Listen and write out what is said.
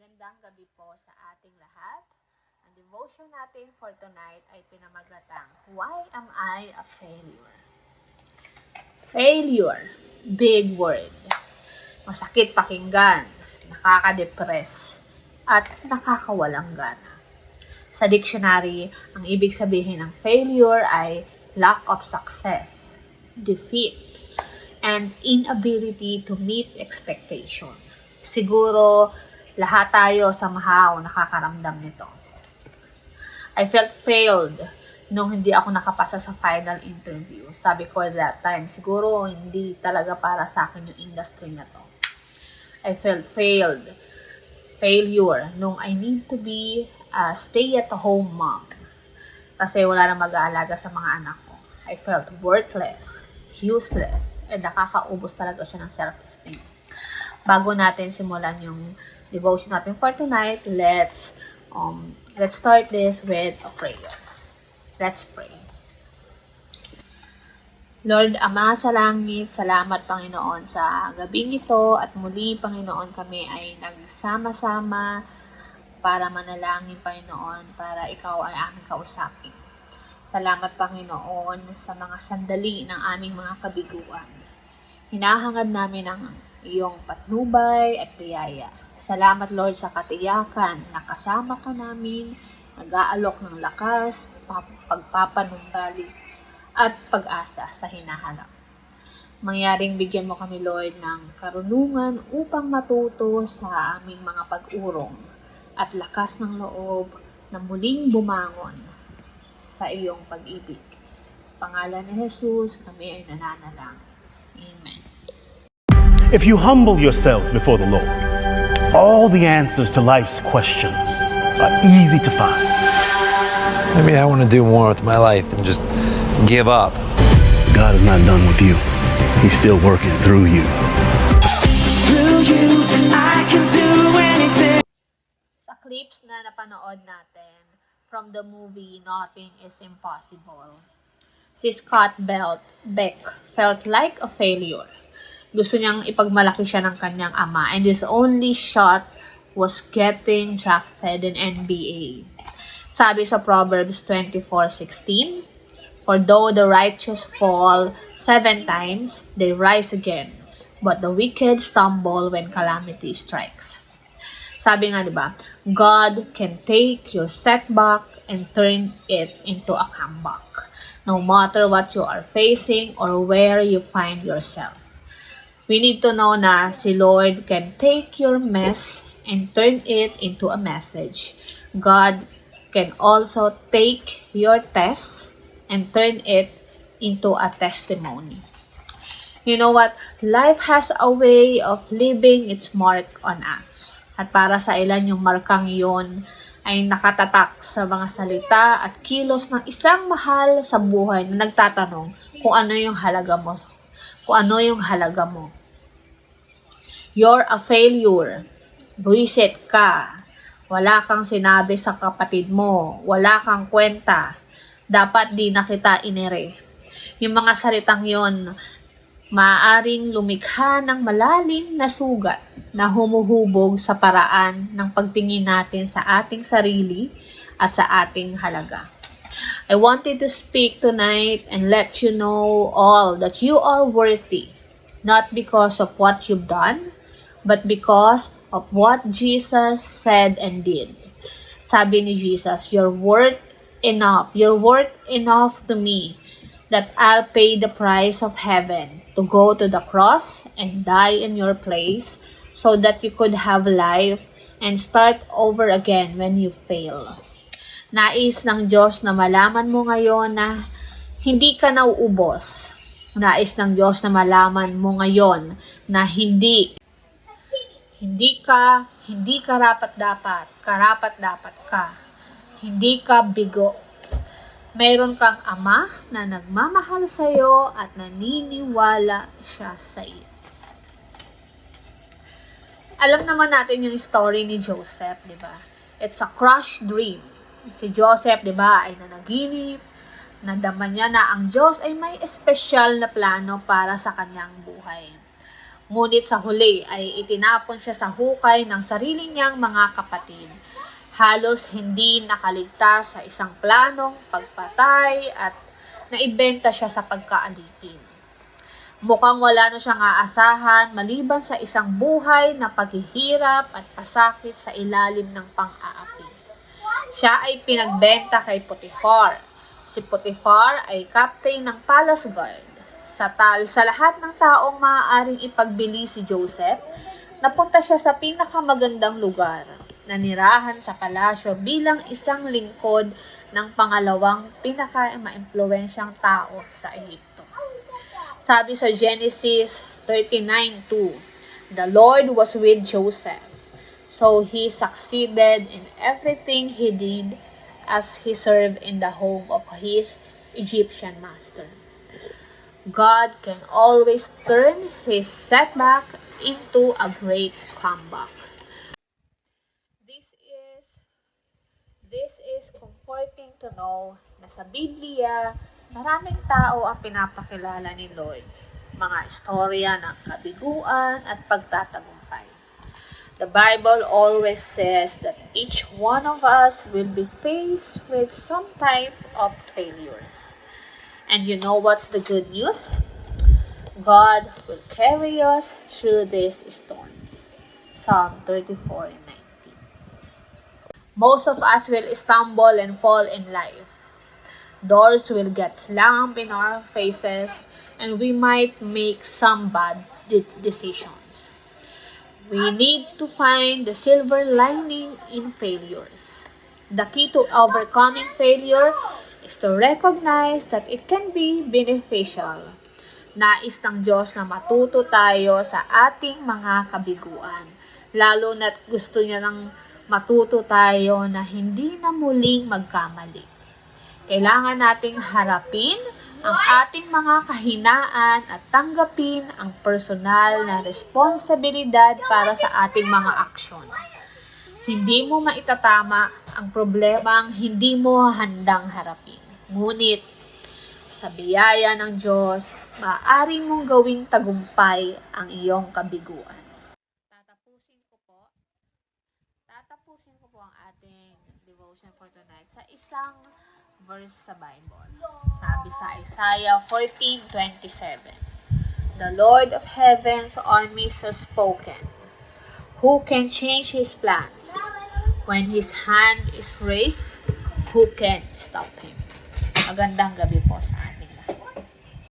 Magandang gabi po sa ating lahat. Ang devotion natin for tonight ay pinamagatang, Why am I a failure? Failure, big word. Masakit pakinggan, nakaka-depress, at nakakawalang gana. Sa dictionary, ang ibig sabihin ng failure ay lack of success, defeat, and inability to meet expectation. Siguro, lahat tayo somehow nakakaramdam nito. I felt failed nung hindi ako nakapasa sa final interview. Sabi ko at that time, siguro hindi talaga para sa akin yung industry na to. I felt failure nung I need to be a stay-at-home mom. Kasi wala na mag-aalaga sa mga anak ko. I felt worthless, useless, and nakakaubos talaga siya ng self-esteem. Bago natin simulan yung devotion natin for tonight, let's start this with a prayer. Let's pray. Lord, Ama sa langit, salamat Panginoon sa gabing ito at muli Panginoon kami ay nagsama-sama para manalangin Panginoon, para ikaw ay aming kausapin. Salamat Panginoon sa mga sandali ng aming mga kabiguan. Hinahangad namin ang iyong patnubay at biyaya. Salamat Lord sa katiyakan na kasama ka namin, nag-aalok ng lakas, pagpapanumbalik at pag-asa sa hinahanap. Mangyaring bigyan mo kami Lord ng karunungan upang matuto sa aming mga pag-urong at lakas ng loob na muling bumangon sa iyong pag-ibig. Pangalan ni Jesus, kami ay nananalang. Amen. If you humble yourselves before the Lord, all the answers to life's questions are easy to find. Maybe I want to do more with my life than just give up. God is not done with you. He's still working through you. Through you, I can do anything. Sa clips na napanood natin from the movie Nothing is Impossible, si Scott Beck felt like a failure. Gusto niyang ipagmalaki siya ng kanyang ama, and his only shot was getting drafted in NBA. Sabi sa Proverbs 24:16, For though the righteous fall 7 times, they rise again, but the wicked stumble when calamity strikes. Sabi nga, di ba, God can take your setback and turn it into a comeback, no matter what you are facing or where you find yourself. We need to know na si Lord can take your mess and turn it into a message. God can also take your test and turn it into a testimony. You know what? Life has a way of leaving its mark on us. At para sa ilan yung markang iyon ay nakatatak sa mga salita at kilos ng isang mahal sa buhay na nagtatanong kung ano yung halaga mo. You're a failure. Buwisit ka. Wala kang sinabi sa kapatid mo. Wala kang kwenta. Dapat di na kita inere. Yung mga salitang yon, maaaring lumikha ng malalim na sugat na humuhubog sa paraan ng pagtingin natin sa ating sarili at sa ating halaga. I wanted to speak tonight and let you know all that you are worthy, not because of what you've done, but because of what Jesus said and did. Sabi ni Jesus, you're worth enough to me that I'll pay the price of heaven to go to the cross and die in your place so that you could have life and start over again when you fail. Nais ng Diyos na malaman mo ngayon na hindi ka nauubos. Nais ng Diyos na malaman mo ngayon na hindi ka karapat-dapat ka. Hindi ka bigo. Mayroon kang ama na nagmamahal sa iyo at naniniwala siya sa iyo. Alam naman natin yung story ni Joseph, di ba? It's a crushed dream. Si Joseph, di ba, ay nanaginip. Nadama niya na ang Diyos ay may espesyal na plano para sa kanyang buhay. Ngunit sa huli ay itinapon siya sa hukay ng sarili niyang mga kapatid. Halos hindi nakaligtas sa isang planong pagpatay at naibenta siya sa pagkaalipin. Mukhang wala na siyang aasahan maliban sa isang buhay na paghihirap at pasakit sa ilalim ng pang-aapi. Siya ay pinagbenta kay Potiphar. Si Potiphar ay captain ng palace guard. Sa lahat ng taong maaaring ipagbili si Joseph, napunta siya sa pinakamagandang lugar, nanirahan sa palasyo bilang isang lingkod ng pangalawang pinaka-maimpluwensyang tao sa Ehipto. Sabi sa Genesis 39:2, "The Lord was with Joseph, so he succeeded in everything he did as he served in the home of his Egyptian master." God can always turn his setback into a great comeback. This is comforting to know na sa Biblia, maraming tao ang pinapakilala ni Lord. Mga istorya ng kabiguan at pagtatagumpay. The Bible always says that each one of us will be faced with some type of failures. And you know what's the good news? God will carry us through these storms. Psalm 34:19. Most of us will stumble and fall in life. Doors will get slammed in our faces and we might make some bad decisions. We need to find the silver lining in failures. The key to overcoming failure is to recognize that it can be beneficial. Nais ng Diyos na matuto tayo sa ating mga kabiguan. Lalo na't gusto niya nang matuto tayo na hindi na muling magkamali. Kailangan nating harapin ang ating mga kahinaan at tanggapin ang personal na responsibilidad para sa ating mga aksyon. Hindi mo maitatama ang problemang hindi mo handang harapin. Ngunit, sa biyaya ng Diyos, maaari mong gawing tagumpay ang iyong kabiguan. Tatapusin ko po ang ating devotion for tonight sa isang verse sa Bible. Sabi sa Isaiah 14:27, "The Lord of heaven's armies has spoken. Who can change his plans? When his hand is raised, who can stop him?" Magandang gabi po sa atin.